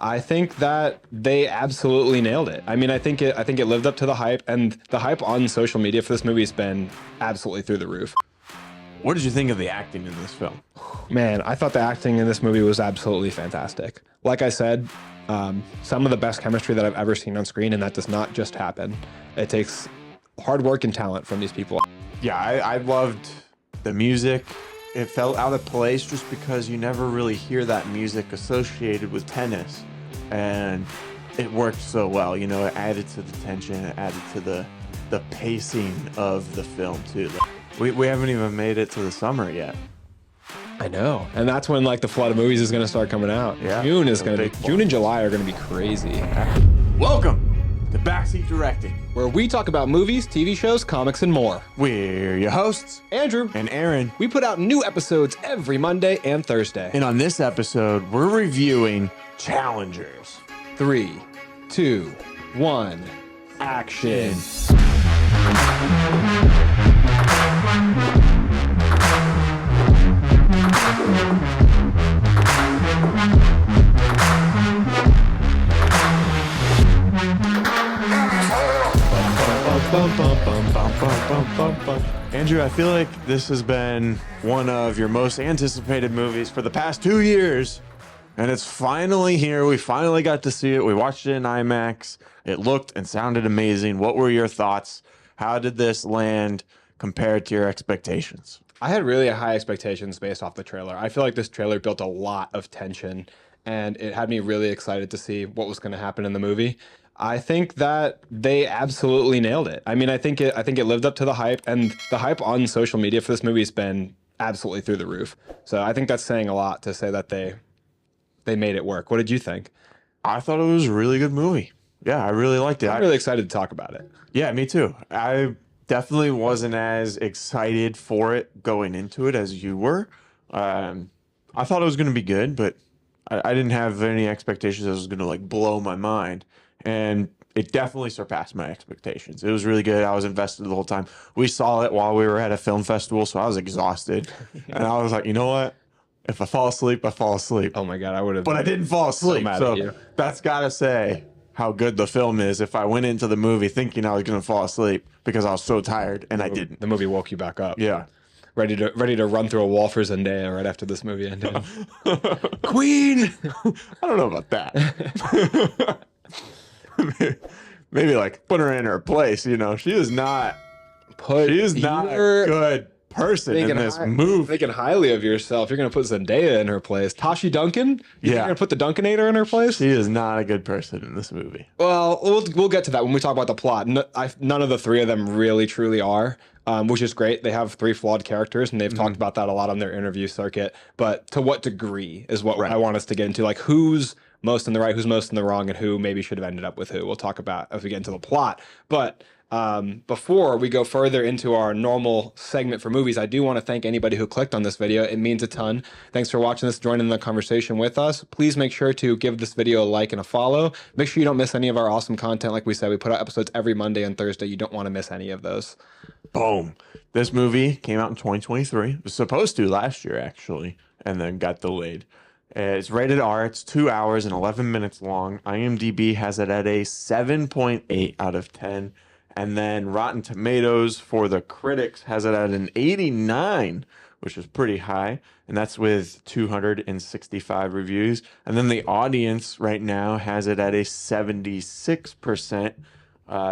I think that they absolutely nailed it. I mean, I think it lived up to the hype, and the hype on social media for this movie has been absolutely through the roof. What did you think of the acting in this film? Man, I thought the acting in this movie was absolutely fantastic. Like I said, some of the best chemistry that I've ever seen on screen, and that does not just happen. It takes hard work and talent from these people. Yeah, I loved the music. It felt out of place just because you never really hear that music associated with tennis. And it worked so well. You know, it added to the tension, it added to the pacing of the film too. We haven't even made it to the summer yet. I know, and that's when like the flood of movies is going to start coming out. Yeah, June is going to big be one. June and July are going to be crazy. Welcome to Backseat Directing. Where we talk about movies, TV shows, comics, and more. We're your hosts, Andrew and Aaron. We put out new episodes every Monday and Thursday. And on this episode, we're reviewing Challengers. 3, 2, 1, action. Andrew, I feel like this has been one of your most anticipated movies for the past 2 years, and it's finally here. We finally got to see it. We watched it in IMAX. It looked and sounded amazing. What were your thoughts? How did this land compared to your expectations? I had really high expectations based off the trailer. I feel like this trailer built a lot of tension, and it had me really excited to see what was going to happen in the movie. I think that they absolutely nailed it. I mean, I think it lived up to the hype, and the hype on social media for this movie has been absolutely through the roof. So I think that's saying a lot to say that they made it work. What did you think? I thought it was a really good movie. Yeah, I really liked it. I'm really excited to talk about it. Yeah, me too. I definitely wasn't as excited for it going into it as you were. I thought it was going to be good, but I didn't have any expectations that it was going to like blow my mind. And it definitely surpassed my expectations. It was really good. I was invested the whole time. We saw it while we were at a film festival, so I was exhausted. And I was like, you know what? If I fall asleep, I fall asleep. Oh my God, I would have. But I didn't fall asleep. mad So at you. that's got to say how good the film is if I went into the movie thinking I was going to fall asleep because I was so tired, and I didn't. The movie woke you back up. Yeah. Ready to run through a wall for Zendaya right after this movie ended. Queen! I don't know about that. Maybe like put her in her place. You know, she is not a good person in this movie. Thinking highly of yourself. You're going to put Zendaya in her place. Tashi Duncan? You're going to put the Dunкanator in her place? She is not a good person in this movie. Well, we'll get to that when we talk about the plot. None of the three of them really, truly are, which is great. They have three flawed characters, and they've talked about that a lot on their interview circuit. But to what degree is what I want us to get into. Like, who's most in the right, who's most in the wrong, and who maybe should have ended up with who. We'll talk about as we get into the plot. But before we go further into our normal segment for movies, I do want to thank anybody who clicked on this video. It means a ton. Thanks for watching this, joining the conversation with us. Please make sure to give this video a like and a follow. Make sure you don't miss any of our awesome content. Like we said, we put out episodes every Monday and Thursday. You don't want to miss any of those. Boom. This movie came out in 2023. It was supposed to last year, actually, and then got delayed. It's rated R. It's 2 hours and 11 minutes long. IMDb has it at a 7.8 out of 10. And then Rotten Tomatoes for the critics has it at an 89, which is pretty high. And that's with 265 reviews. And then the audience right now has it at a 76%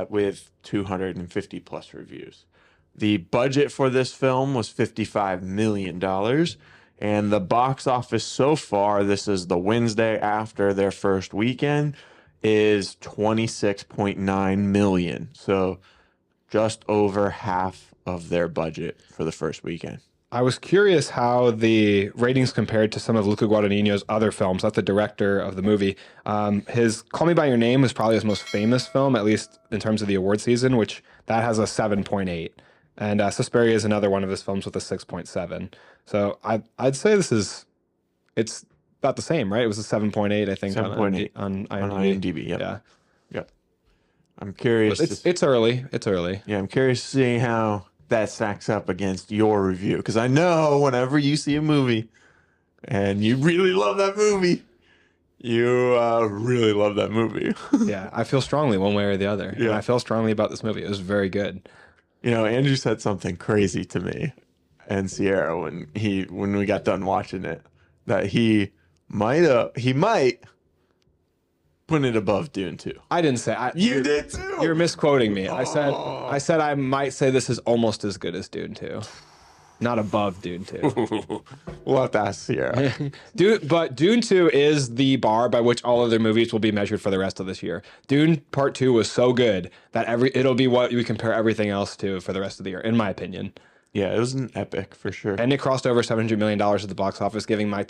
with 250 plus reviews. The budget for this film was $55 million. And the box office so far, this is the Wednesday after their first weekend, is 26.9 million. So just over half of their budget for the first weekend. I was curious how the ratings compared to some of Luca Guadagnino's other films. That's the director of the movie. His Call Me By Your Name is probably his most famous film, at least in terms of the award season, which that has a 7.8. And Suspiria is another one of his films with a 6.7. So I'd say it's about the same, right? It was a 7.8, I think, 7.8 on IMDb. On IMDb, yep. Yeah. Yep. I'm curious. It's early. It's early. Yeah, I'm curious to see how that stacks up against your review. Because I know whenever you see a movie and you really love that movie, You really love that movie. Yeah, I feel strongly one way or the other, and I Yeah. feel strongly about this movie. It was very good. You know, Andrew said something crazy to me and Sierra when we got done watching it that he might put it above Dune 2. I didn't say You did You're too. misquoting me. I Oh. said I might say this is almost as good as Dune 2, not above Dune 2. We'll have to ask Sierra. But Dune 2 is the bar by which all other movies will be measured for the rest of this year. Dune Part 2 was so good that it'll be what we compare everything else to for the rest of the year, in my opinion. Yeah, it was an epic for sure. And it crossed over $700 million at the box office, giving my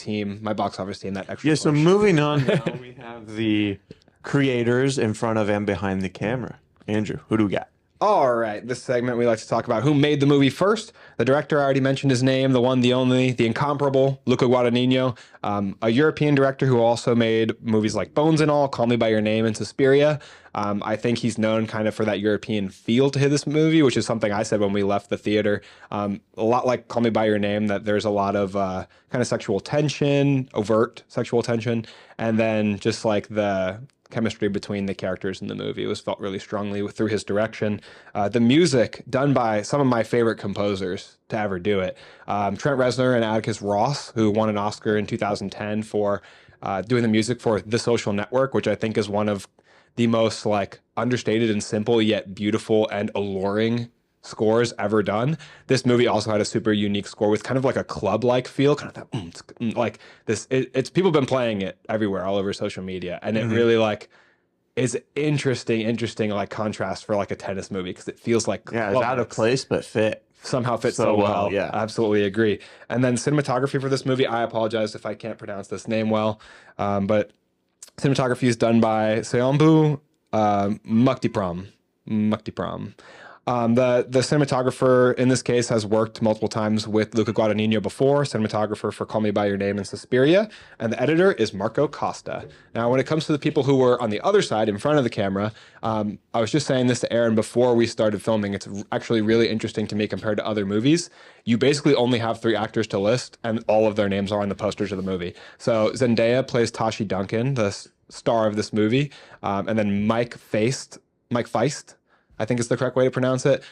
box office team that extra Yeah, so push. moving on now, we have the creators in front of and behind the camera. Andrew, who do we got? All right, this segment we like to talk about who made the movie first. The director, I already mentioned his name, the one, the only, the incomparable, Luca Guadagnino, a European director who also made movies like Bones and All, Call Me by Your Name, and Suspiria. I think he's known kind of for that European feel to this movie, which is something I said when we left the theater. A lot like Call Me by Your Name, that there's a lot of kind of sexual tension, overt sexual tension, and then just like the chemistry between the characters in the movie. It was felt really strongly through his direction. The music done by some of my favorite composers to ever do it. Trent Reznor and Atticus Ross, who won an Oscar in 2010 for doing the music for The Social Network, which I think is one of the most like understated and simple yet beautiful and alluring scores ever done. This movie also had a super unique score with kind of like a club-like feel, kind of that like this. It's people been playing it everywhere, all over social media, and it really like is interesting like contrast for like a tennis movie because it feels like Yeah, it's out of mix. place but fit. Somehow fits So so well, well. yeah. I absolutely agree. And then cinematography for this movie, I apologize if I can't pronounce this name well, but cinematography is done by Seonbu Muktipram. Muktipram. The cinematographer in this case has worked multiple times with Luca Guadagnino before, cinematographer for Call Me by Your Name and Suspiria, and the editor is Marco Costa. Now, when it comes to the people who were on the other side in front of the camera, I was just saying this to Aaron before we started filming. It's actually really interesting to me compared to other movies. You basically only have 3 actors to list, and all of their names are on the posters of the movie. So Zendaya plays Tashi Duncan, the star of this movie, and then Mike Feist, I think is the correct way to pronounce it.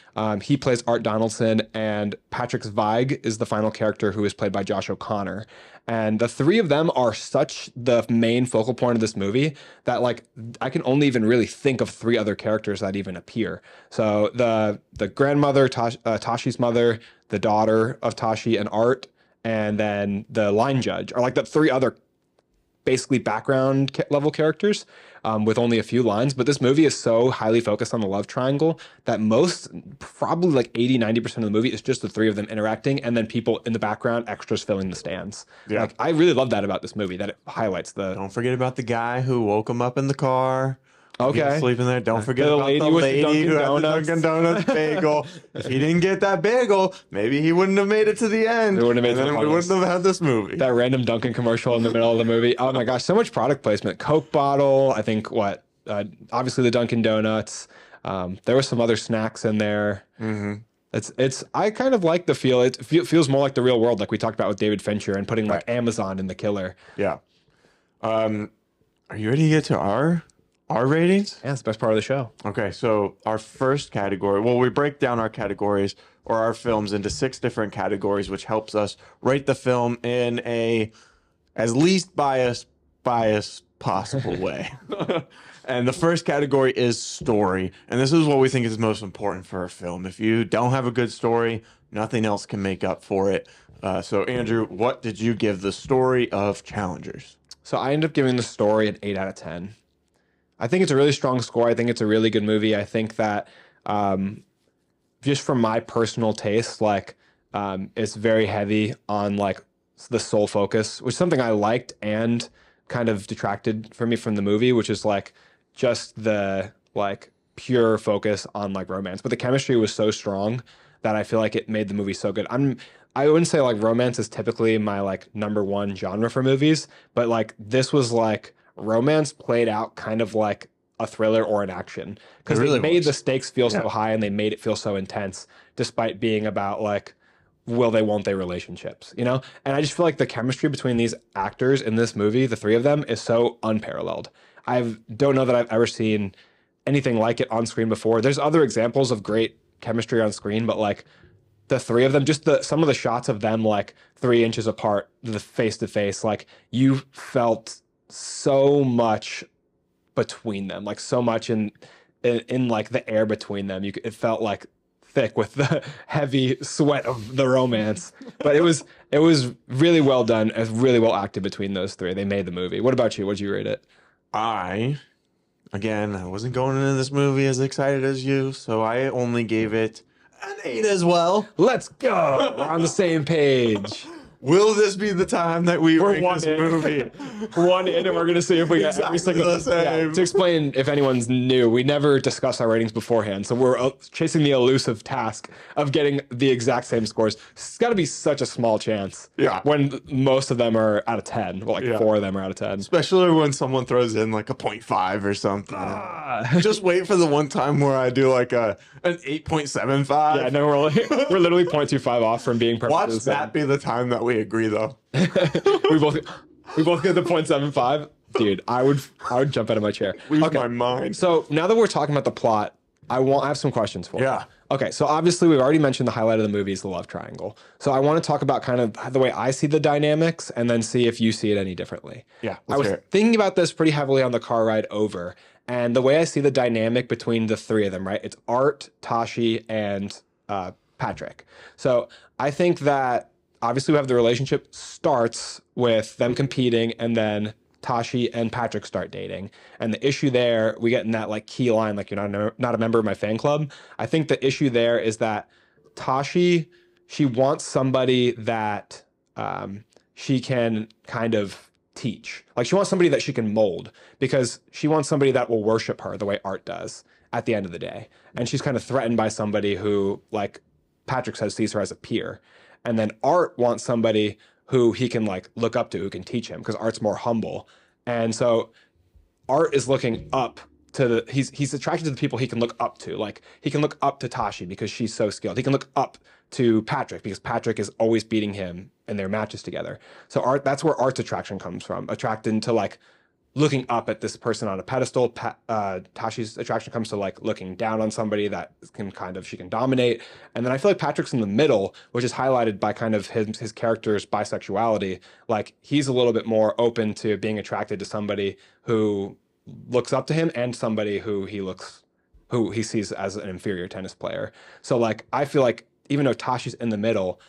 He plays Art Donaldson, and Patrick Zweig is the final character, who is played by Josh O'Connor. And the 3 of them are such the main focal point of this movie that like I can only even really think of 3 other characters that even appear. So the grandmother, Tashi's mother, the daughter of Tashi and Art, and then the line judge are like the 3 other basically background level characters with only a few lines. But this movie is so highly focused on the love triangle that probably like 80-90% of the movie is just the 3 of them interacting, and then people in the background, extras filling the stands. Yeah. Like I really love that about this movie, that it highlights the Don't forget about the guy who woke him up in the car. He was okay. sleeping there. Don't forget The about lady the with the lady Dunkin' who had the Donuts. Dunkin' Donuts bagel. If he didn't get that bagel, maybe he wouldn't have made it to the end. They wouldn't have made and it to then the we wouldn't have had this movie. That random Dunkin' commercial in the middle of the movie. Oh my gosh, so much product placement. Coke bottle. I think obviously the Dunkin' Donuts. There were some other snacks in there. It's I kind of like the feel. It feels more like the real world, like we talked about with David Fincher and putting like Amazon in The Killer. Yeah. Are you ready to get to our ratings? Yeah, it's the best part of the show. Okay, so our first category, well, we break down our categories or our films into 6 different categories, which helps us rate the film in a as least biased possible way. And the first category is story. And this is what we think is most important for a film. If you don't have a good story, nothing else can make up for it. So, Andrew, what did you give the story of Challengers? So I ended up giving the story an 8 out of 10. I think it's a really strong score. I think it's a really good movie. I think that just from my personal taste, like it's very heavy on like the sole focus, which is something I liked and kind of detracted from me from the movie, which is like just the like pure focus on like romance. But the chemistry was so strong that I feel like it made the movie so good. I wouldn't say like romance is typically my like #1 genre for movies, but like this was like romance played out kind of like a thriller or an action, because It really they made was. the stakes feel so high and they made it feel so intense, despite being about like will they, won't they relationships, you know? And I just feel like the chemistry between these actors in this movie, the three of them, is so unparalleled. I don't know that I've ever seen anything like it on screen before. There's other examples of great chemistry on screen, but like the three of them, just some of the shots of them like 3 inches apart, the face to face, like you felt so much between them, like so much in like the air between them. It felt like thick with the heavy sweat of the romance. But it was really well done, really well acted between those three. They made the movie. What about you? What'd you rate it? Again, I wasn't going into this movie as excited as you, so I only gave it an 8 as well. Let's go. We're on the same page. Will this be the time that we rank one this in. movie? One in, and we're gonna see if we get every Exactly single. the same. To explain, if anyone's new, we never discuss our ratings beforehand, so we're chasing the elusive task of getting the exact same scores. It's got to be such a small chance. Yeah. When most of them are out of 10, well, like 4 of them are out of 10. Especially when someone throws in like a 0.5 or something. Just wait for the one time where I do like an 8.75. Yeah, no, we're literally 0.25 off from being perfect. Watch that be the time that we agree, though. we both get the 0.75. Dude, I would jump out of my chair. Lose my mind. So now that we're talking about the plot, I have some questions for you. Yeah. Okay, so obviously we've already mentioned the highlight of the movie is the love triangle. So I want to talk about kind of the way I see the dynamics and then see if you see it any differently. Yeah, I was thinking about this pretty heavily on the car ride over, and the way I see the dynamic between the three of them, right? It's Art, Tashi, and Patrick. So I think that obviously we have the relationship starts with them competing, and then Tashi and Patrick start dating. And the issue there, we get in that like key line, like you're not a member of my fan club. I think the issue there is that Tashi, she wants somebody that she can kind of teach. Like she wants somebody that she can mold, because she wants somebody that will worship her the way Art does at the end of the day. And she's kind of threatened by somebody who, like Patrick says, sees her as a peer. And then Art wants somebody who he can like look up to, who can teach him, because Art's more humble. And so Art is looking up to he's attracted to the people he can look up to. Like he can look up to Tashi because she's so skilled. He can look up to Patrick because Patrick is always beating him in their matches together. So that's where Art's attraction comes from, attracted to like looking up at this person on a pedestal. Tashi's attraction comes to like looking down on somebody that she can dominate. And then I feel like Patrick's in the middle, which is highlighted by kind of his character's bisexuality. Like he's a little bit more open to being attracted to somebody who looks up to him and somebody who he sees as an inferior tennis player. So like I feel like even though Tashi's in the middle,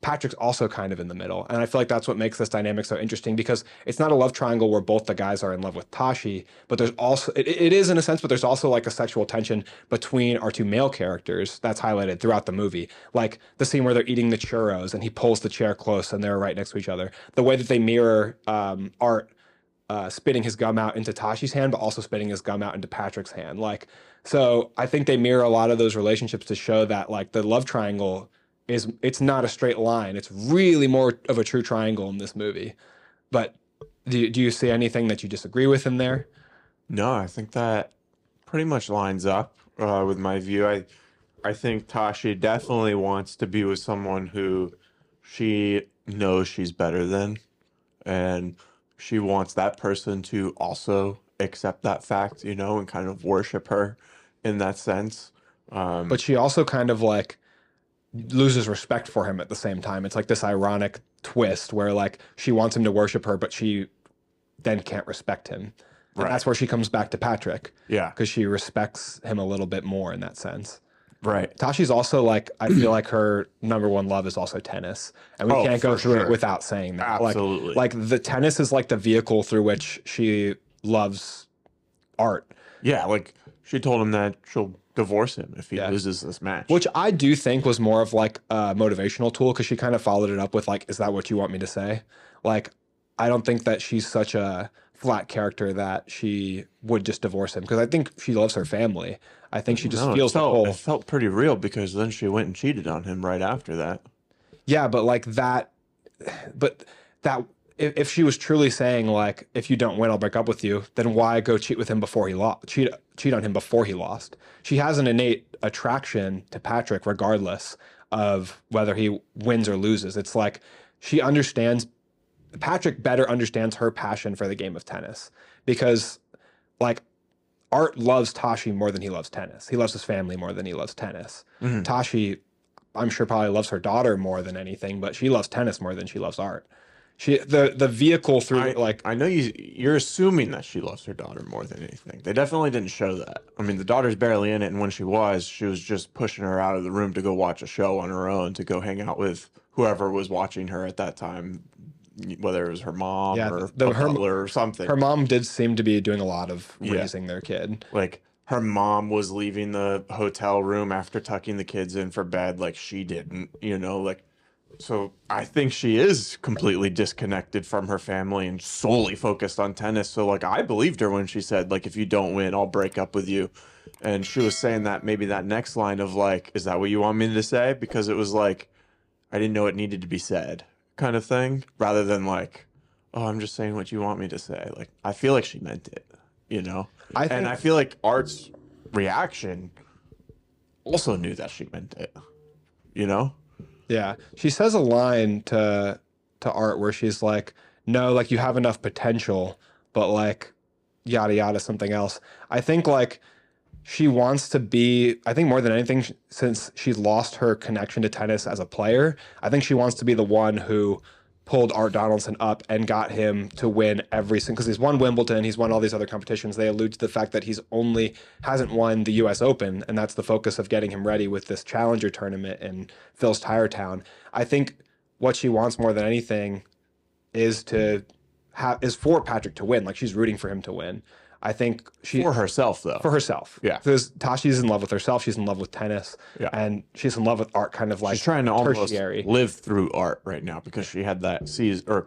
Patrick's also kind of in the middle. And I feel like that's what makes this dynamic so interesting, because it's not a love triangle where both the guys are in love with Tashi, but there's also, it is in a sense, but there's also like a sexual tension between our two male characters that's highlighted throughout the movie. Like the scene where they're eating the churros and he pulls the chair close and they're right next to each other. The way that they mirror Art spitting his gum out into Tashi's hand, but also spitting his gum out into Patrick's hand. Like, so I think they mirror a lot of those relationships to show that like the love triangle it's not a straight line. It's really more of a true triangle in this movie. But do you see anything that you disagree with in there? No, I think that pretty much lines up with my view. I think Tashi definitely wants to be with someone who she knows she's better than, and she wants that person to also accept that fact, and kind of worship her in that sense. But she also kind of like loses respect for him at the same time. It's like this ironic twist where like she wants him to worship her, but she then can't respect him. And Right. that's where she comes back to Patrick. Yeah. Because she respects him a little bit more in that sense. Right. Tashi's also like, I feel like her number one love is also tennis. And we can't go through it without saying that. Absolutely. Like the tennis is like the vehicle through which she loves Art. Yeah, like she told him that she'll divorce him if he loses this match. Which I do think was more of like a motivational tool, because she kind of followed it up with like, is that what you want me to say? Like, I don't think that she's such a flat character that she would just divorce him, because I think she loves her family. I think she just feels the whole. It felt pretty real, because then she went and cheated on him right after that. Yeah, but like that, if she was truly saying like, if you don't win, I'll break up with you, then why go cheat with him before he lost? Cheat on him before he lost. She has an innate attraction to Patrick, regardless of whether he wins or loses. It's like she understands, Patrick better understands her passion for the game of tennis because like Art loves Tashi more than he loves tennis. He loves his family more than he loves tennis. Tashi, I'm sure, probably loves her daughter more than anything, but she loves tennis more than she loves art. The vehicle through I know you're assuming that she loves her daughter more than anything. They definitely didn't show that. I mean, the daughter's barely in it, and when she was just pushing her out of the room to go watch a show on her own, to go hang out with whoever was watching her at that time, whether it was her mom or a butler or something. Her mom did seem to be doing a lot of raising their kid. Like her mom was leaving the hotel room after tucking the kids in for bed, like she didn't, like. So I think she is completely disconnected from her family and solely focused on tennis. So like I believed her when she said like, if you don't win, I'll break up with you. And she was saying that maybe that next line of like, is that what you want me to say? Because it was like, I didn't know it needed to be said kind of thing, rather than like, oh, I'm just saying what you want me to say. Like, I feel like she meant it, And I feel like Art's reaction also knew that she meant it, Yeah. She says a line to Art where she's like, no, like you have enough potential, but like yada yada something else. I think like she wants to be, I think more than anything, since she lost her connection to tennis as a player, I think she wants to be the one who pulled Art Donaldson up and got him to win every single, because he's won Wimbledon, he's won all these other competitions. They allude to the fact that hasn't won the US Open, and that's the focus of getting him ready with this Challenger tournament in Phil's Tire Town. I think what she wants more than anything is for Patrick to win. Like she's rooting for him to win. I think for herself though. For herself. Yeah. Because Tashi's in love with herself. She's in love with tennis. Yeah. And she's in love with art, kind of like she's trying to tertiary. Almost live through Art right now because she had that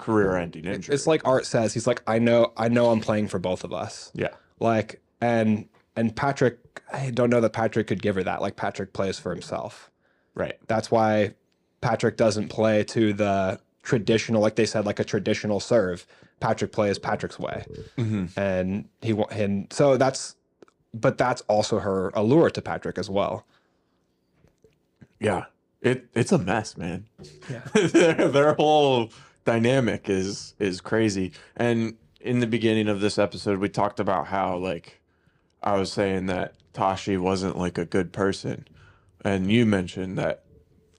career-ending injury. It's like Art says, he's like, I know I'm playing for both of us. Yeah. Like, and Patrick, I don't know that Patrick could give her that. Like Patrick plays for himself. Right. That's why Patrick doesn't play to the traditional, like they said, like a traditional serve. Patrick plays Patrick's way, and so that's also her allure to Patrick as well. Yeah, it's a mess, man. Yeah, their whole dynamic is crazy. And in the beginning of this episode, we talked about how like I was saying that Tashi wasn't like a good person, and you mentioned that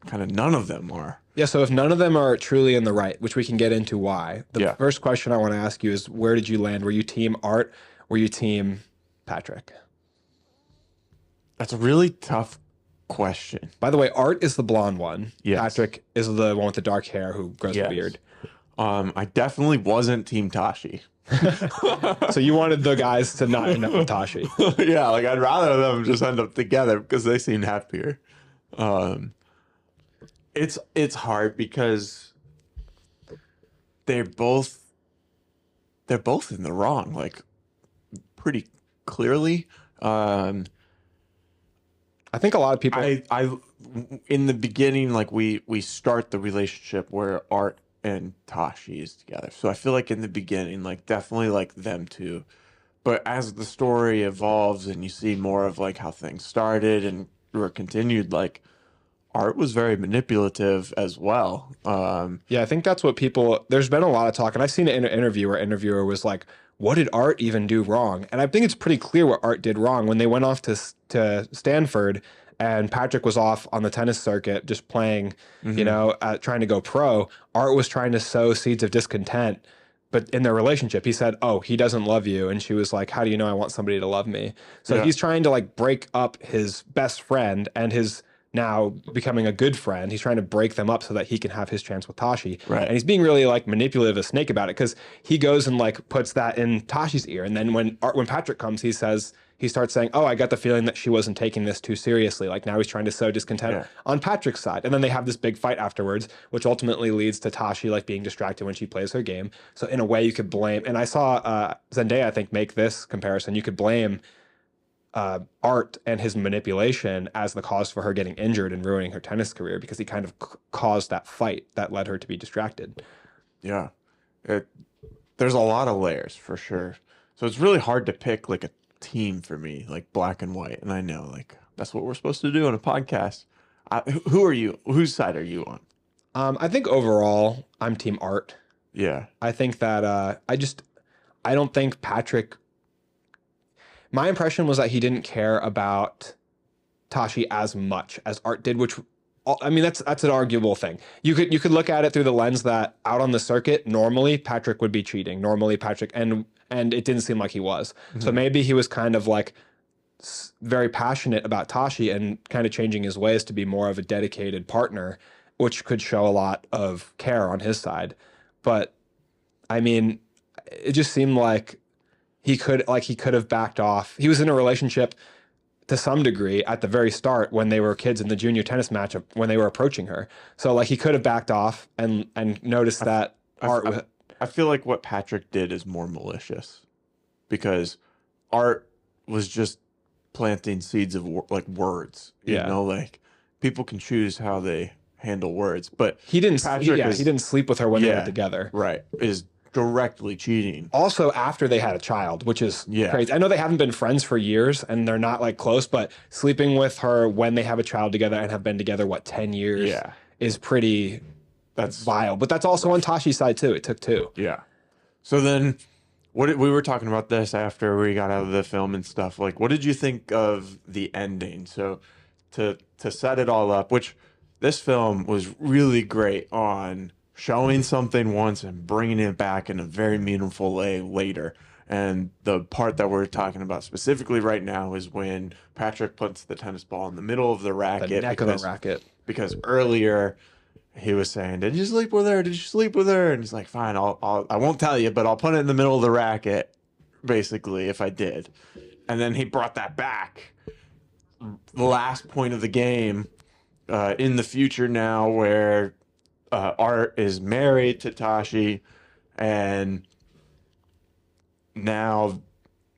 kind of none of them are. Yeah, so if none of them are truly in the right, which we can get into why, the first question I want to ask you is, where did you land? Were you team Art? Were you team Patrick? That's a really tough question. By the way, Art is the blonde one. Yes. Patrick is the one with the dark hair who grows a beard. I definitely wasn't team Tashi. So you wanted the guys to not end up with Tashi. Yeah, like I'd rather them just end up together because they seem happier. It's hard because they're both in the wrong, like pretty clearly. I think a lot of people. I in the beginning, like we start the relationship where Art and Tashi is together. So I feel like in the beginning, like definitely like them two. But as the story evolves and you see more of like how things started and were continued, like Art was very manipulative as well. Yeah, I think that's what there's been a lot of talk, and I've seen it in an interview where interviewer was like, what did Art even do wrong? And I think it's pretty clear what Art did wrong. When they went off to Stanford and Patrick was off on the tennis circuit just playing, trying to go pro, Art was trying to sow seeds of discontent. But in their relationship, he said, oh, he doesn't love you. And she was like, how do you know I want somebody to love me? So he's trying to like break up his best friend and his now becoming a good friend. He's trying to break them up so that he can have his chance with Tashi. Right. And he's being really like manipulative, a snake about it, because he goes and like puts that in Tashi's ear. And then when Patrick comes, he starts saying, oh, I got the feeling that she wasn't taking this too seriously. Like now he's trying to sow discontent on Patrick's side. And then they have this big fight afterwards, which ultimately leads to Tashi like being distracted when she plays her game. So in a way you could blame, and I saw Zendaya, I think, make this comparison. You could blame Art and his manipulation as the cause for her getting injured and ruining her tennis career, because he kind of caused that fight that led her to be distracted. Yeah. There's a lot of layers for sure. So it's really hard to pick like a team for me, like black and white. And I know like that's what we're supposed to do on a podcast. Who are you? Whose side are you on? I think overall, I'm team Art. Yeah. I think that I don't think Patrick. My impression was that he didn't care about Tashi as much as Art did, which I mean that's an arguable thing. You could look at it through the lens that out on the circuit, normally Patrick would be cheating. Normally Patrick and it didn't seem like he was. So maybe he was kind of like very passionate about Tashi and kind of changing his ways to be more of a dedicated partner, which could show a lot of care on his side. But I mean, it just seemed like he could have backed off. He was in a relationship to some degree at the very start when they were kids in the junior tennis match when they were approaching her. So like he could have backed off and noticed that Art was. I feel like what Patrick did is more malicious because Art was just planting seeds of like words. You Yeah. know, like people can choose how they handle words, but He didn't. Patrick He didn't sleep with her when they were yeah, together. right, is directly cheating. Also, after they had a child, which is Yeah. crazy. I know they haven't been friends for years and they're not like close, but sleeping with her when they have a child together and have been together 10 years Yeah. is pretty That's vile. But that's also on Tashi's side too. It took two. yeah. So then, we were talking about this after we got out of the film and stuff. Like, what did you think of the ending? So, to set it all up, which this film was really great on showing something once and bringing it back in a very meaningful way later. And the part that we're talking about specifically right now is when Patrick puts the tennis ball in the middle of the The racket neck of the racket. because earlier he was saying, "Did you sleep with her? Did you sleep with her?" And he's like, "Fine, I won't tell you, but I'll put it in the middle of the racket, basically, if I did." And then he brought that back. The last point of the game, in the future now, where Art is married to Tashi, and now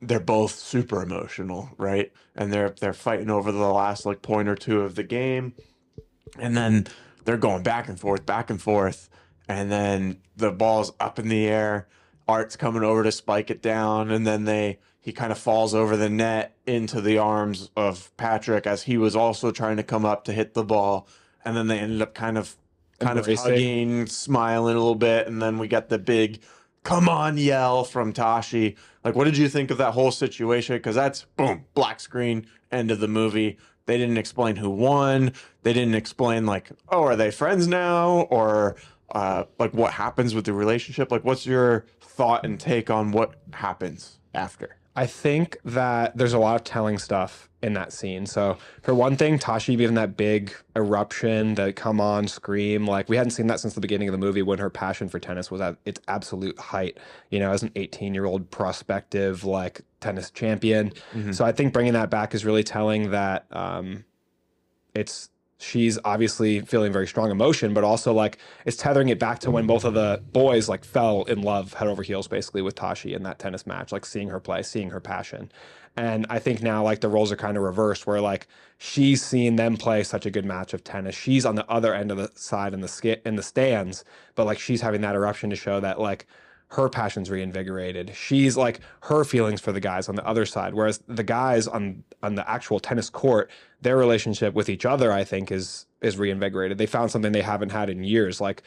they're both super emotional, right? And they're fighting over the last like point or two of the game, and then they're going back and forth, and then the ball's up in the air. Art's coming over to spike it down, and then he kind of falls over the net into the arms of Patrick as he was also trying to come up to hit the ball, and then they ended up kind of Embracing. hugging, smiling a little bit, and then we got the big "come on" yell from Tashi. Like, what did you think of that whole situation? Because that's boom, black screen, end of the movie. They didn't explain who won. They didn't explain like, oh, are they friends now, or like what happens with the relationship. Like, what's your thought and take on what happens after? I think that there's a lot of telling stuff in that scene. So for one thing, Tashi giving that big eruption, the come on scream, like we hadn't seen that since the beginning of the movie when her passion for tennis was at its absolute height, you know, as an 18-year-old prospective like tennis champion. So I think bringing that back is really telling that she's obviously feeling very strong emotion, but also like it's tethering it back to when both of the boys like fell in love head over heels basically with Tashi in that tennis match, like seeing her play, seeing her passion. And I think now like the roles are kind of reversed where like she's seen them play such a good match of tennis. She's on the other end of the side in the stands, but like she's having that eruption to show that like her passion's reinvigorated. She's like her feelings for the guys on the other side, whereas the guys on the actual tennis court, their relationship with each other, I think, is reinvigorated. They found something they haven't had in years, like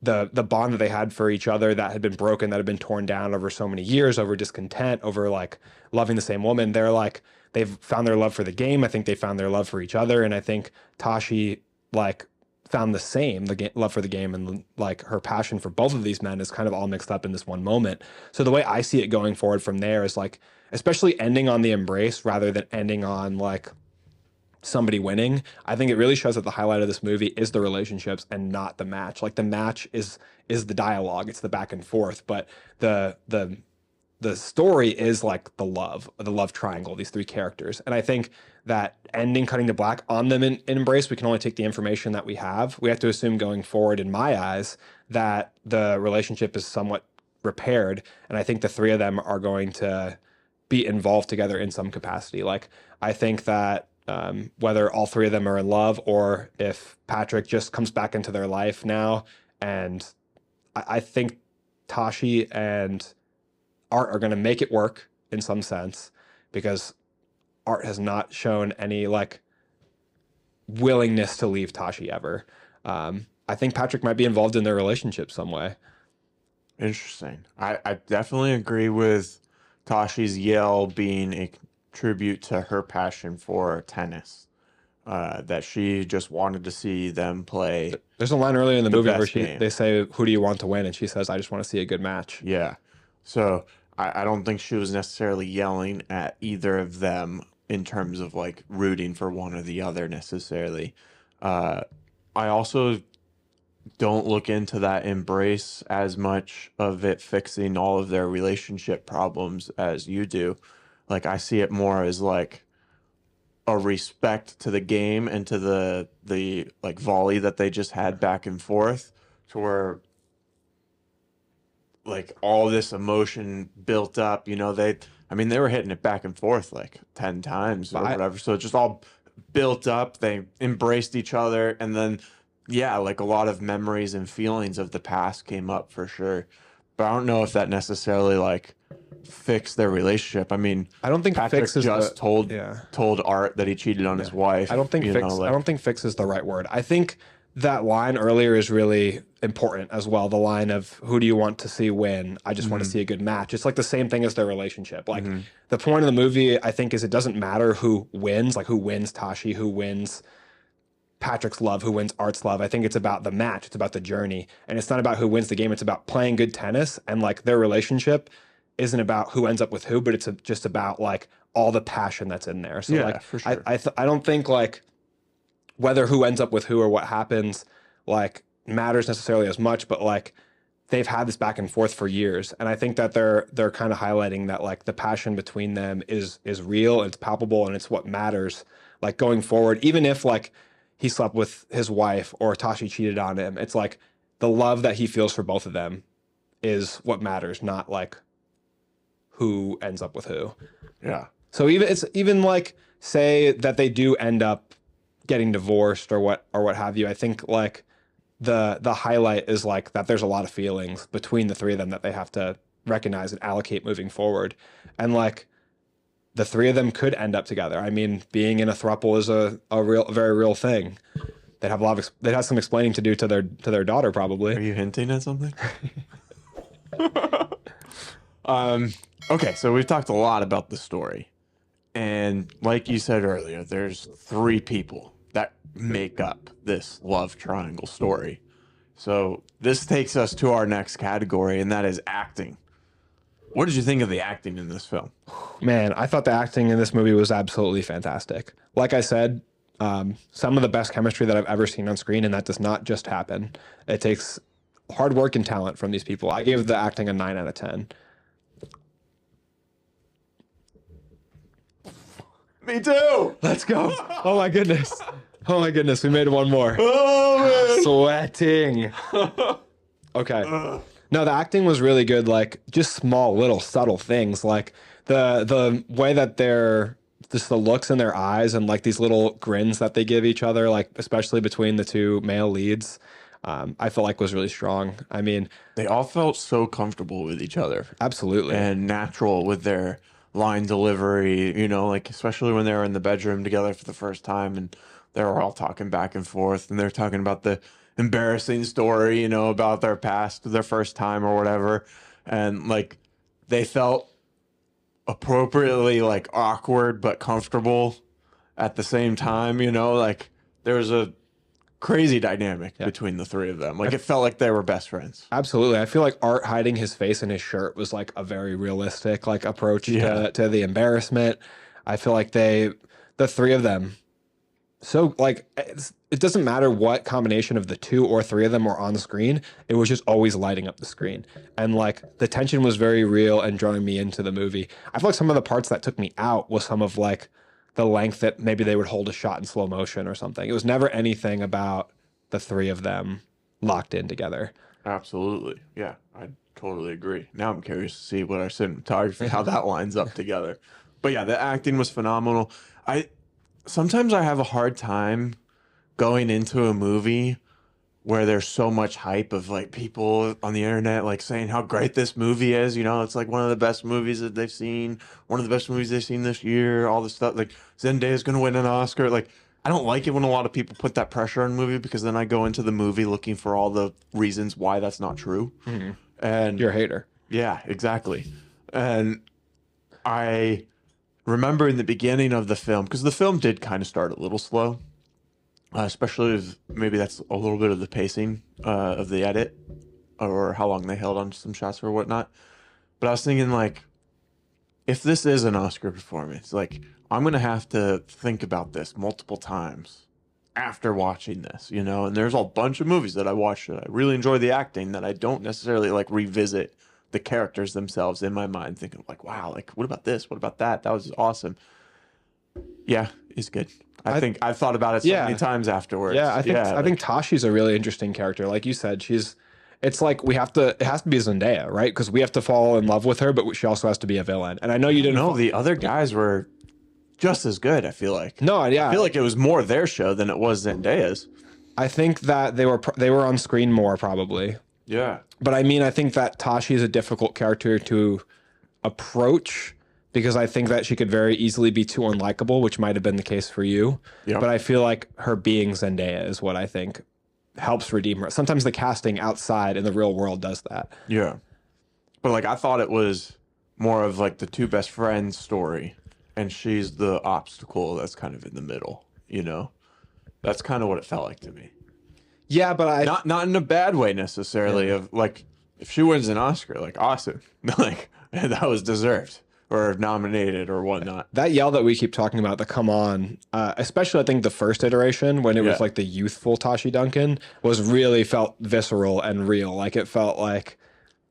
the bond that they had for each other that had been broken, that had been torn down over so many years, over discontent, over like loving the same woman. They've found their love for the game. I think they found their love for each other, and I think Tashi like found the same, love for the game and like her passion for both of these men is kind of all mixed up in this one moment. So the way I see it going forward from there is like, especially ending on the embrace rather than ending on like somebody winning. I think it really shows that the highlight of this movie is the relationships and not the match. Like the match is the dialogue, it's the back and forth, but the story is like the love triangle, these three characters. And I think that ending, cutting to black on them in embrace, we can only take the information that we have. We have to assume going forward, in my eyes, that the relationship is somewhat repaired. And I think the three of them are going to be involved together in some capacity. Like, I think that whether all three of them are in love or if Patrick just comes back into their life now, and I think Tashi and Art are going to make it work in some sense, because Art has not shown any like willingness to leave Tashi ever. I think Patrick might be involved in their relationship some way. Interesting. I definitely agree with Tashi's yell being a tribute to her passion for tennis. That she just wanted to see them play There's a line earlier in the the movie where best game. they say, "Who do you want to win?" And she says, "I just want to see a good match." Yeah. So I don't think she was necessarily yelling at either of them in terms of like rooting for one or the other necessarily. Uh, I also don't look into that embrace as much of it fixing all of their relationship problems as you do. Like I see it more as like a respect to the game and to the like volley that they just had back and forth to where like all this emotion built up, I mean they were hitting it back and forth like 10 times or whatever. So it just all built up. They embraced each other and then yeah, like a lot of memories and feelings of the past came up for sure. But I don't know if that necessarily like fixed their relationship. I mean, I don't think Patrick fix is just told yeah. told Art that he cheated on his wife. I don't think fix. I don't think fix is the right word. I think that line earlier is really important as well. The line of "Who do you want to see win?" I just want to see a good match. It's like the same thing as their relationship. Like the point of the movie, I think, is it doesn't matter who wins. Like who wins Tashi, who wins Patrick's love, who wins Art's love. I think it's about the match. It's about the journey, and it's not about who wins the game. It's about playing good tennis, and like their relationship isn't about who ends up with who, but it's just about like all the passion that's in there. So Yeah, like for sure. I don't think like whether who ends up with who or what happens like matters necessarily as much, but like they've had this back and forth for years, and I think that they're kind of highlighting that like the passion between them is real, it's palpable, and it's what matters like going forward. Even if like he slept with his wife or Tashi cheated on him, it's like the love that he feels for both of them is what matters, not like who ends up with who. Yeah. So even like say that they do end up getting divorced or what have you. I think like the highlight is like that there's a lot of feelings between the three of them that they have to recognize and allocate moving forward. And like the three of them could end up together. I mean, being in a throuple is a very real thing. They'd have some explaining to do to their daughter Are probably. you hinting at something? Okay, so we've talked a lot about the story. And like you said earlier, there's three people that make up this love triangle story. So this takes us to our next category, and that is acting. What did you think of the acting in this film? Man, I thought the acting in this movie was absolutely fantastic. Like I said, some of the best chemistry that I've ever seen on screen, and that does not just happen. It takes hard work and talent from these people. I gave the acting a 9 out of 10. Me too. Let's go. Oh my goodness. Oh my goodness. We made one more. Oh, Sweating. Okay. No, the acting was really good. Like just small, little, subtle things. Like the way that they're just the looks in their eyes and like these little grins that they give each other, like especially between the two male leads, I felt like was really strong. I mean, they all felt so comfortable with each other. Absolutely. And natural with their line delivery, like especially when they were in the bedroom together for the first time and they were all talking back and forth and they're talking about the embarrassing story, about their past, their first time or whatever. And like they felt appropriately like awkward but comfortable at the same time, like there was a crazy dynamic between the three of them. Like it felt like they were best friends. Absolutely. I feel like Art hiding his face in his shirt was like a very realistic like approach to the embarrassment. I feel like the three of them, so like it doesn't matter what combination of the two or three of them were on the screen, it was just always lighting up the screen. And like the tension was very real and drawing me into the movie. I feel like some of the parts that took me out was some of like the length that maybe they would hold a shot in slow motion or something. It was never anything about the three of them locked in together. Absolutely. Yeah, I totally agree. Now I'm curious to see what our cinematography, how that lines up together. But yeah, the acting was phenomenal. Sometimes I have a hard time going into a movie where there's so much hype of like people on the internet like saying how great this movie is. It's like one of the best movies that they've seen, one of the best movies they've seen this year, all this stuff. Like Zendaya's gonna win an Oscar. Like I don't like it when a lot of people put that pressure on a movie because then I go into the movie looking for all the reasons why that's not true. And You're a hater. yeah, exactly. And I remember in the beginning of the film, because the film did kind of start a little slow, especially if maybe that's a little bit of the pacing of the edit or how long they held on to some shots or whatnot. But I was thinking, like, if this is an Oscar performance, like, I'm going to have to think about this multiple times after watching this, you know? And there's a bunch of movies that I watched that I really enjoy the acting that I don't necessarily like revisit the characters themselves in my mind, thinking, like, wow, like, what about this? What about that? That was awesome. Yeah, it's good. I think I've thought about it so many times afterwards. Yeah, I think Tashi's a really interesting character. Like you said, it's like it has to be Zendaya, right? Because we have to fall in love with her, but she also has to be a villain. And I know you didn't know the other guys were just as good, I feel like. No, yeah. I feel like it was more their show than it was Zendaya's. I think that they were on screen more probably. Yeah. But I mean, I think that Tashi is a difficult character to approach because I think that she could very easily be too unlikable, which might have been the case for you. Yeah. But I feel like her being Zendaya is what I think helps redeem her. Sometimes the casting outside in the real world does that. Yeah. But like I thought it was more of like the two best friends story, and she's the obstacle that's kind of in the middle, you know? That's kind of what it felt like to me. Yeah, but not in a bad way necessarily of like if she wins an Oscar, like awesome. Like that was deserved or nominated or whatnot. That yell that we keep talking about, the come on, especially I think the first iteration when it was like the youthful Tashi Duncan was really felt visceral and real. Like it felt like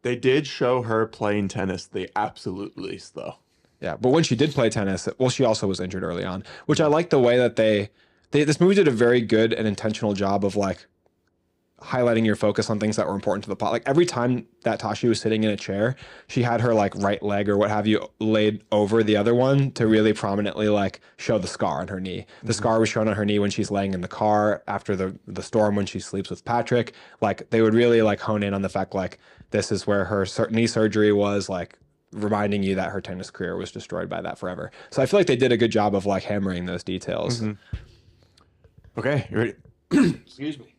they did show her playing tennis the absolute least though. Yeah, but when she did play tennis, well, she also was injured early on, which I like the way that this movie did a very good and intentional job of like highlighting your focus on things that were important to the plot. Like every time that Tashi was sitting in a chair, she had her like right leg or what have you laid over the other one to really prominently like show the scar on her knee. The scar was shown on her knee when she's laying in the car after the storm when she sleeps with Patrick. Like they would really like hone in on the fact like this is where her knee surgery was, like reminding you that her tennis career was destroyed by that forever. So I feel like they did a good job of like hammering those details. Okay, you ready? Excuse me.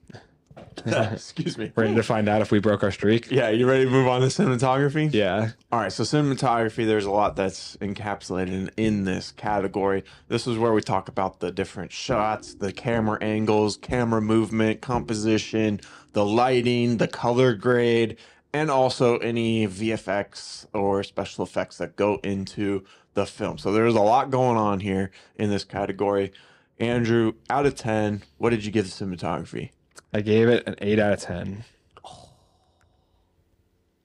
Excuse me. Ready to find out if we broke our streak? Yeah, you ready to move on to cinematography? Yeah. All right, so cinematography, there's a lot that's encapsulated in this category. This is where we talk about the different shots, the camera angles, camera movement, composition, the lighting, the color grade, and also any VFX or special effects that go into the film. So there's a lot going on here in this category. Andrew, out of 10, what did you give the cinematography? I gave it an 8 out of 10.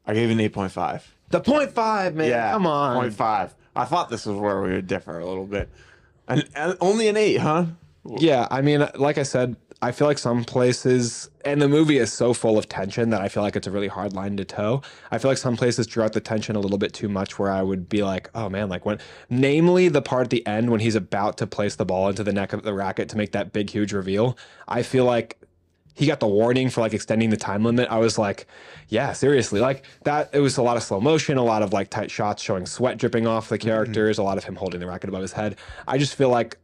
I gave it an 8.5. The 0.5, man. Yeah, Come on. 0.5. I thought this was where we would differ a little bit. And only an 8, huh? Yeah, I mean, like I said, I feel like some places, and the movie is so full of tension that I feel like it's a really hard line to toe. I feel like some places drew out the tension a little bit too much where I would be like, oh man, like namely the part at the end when he's about to place the ball into the neck of the racket to make that big, huge reveal. I feel like he got the warning for like extending the time limit. I was like, yeah, seriously, like that. It was a lot of slow motion, a lot of like tight shots showing sweat dripping off the characters, a lot of him holding the racket above his head. I just feel like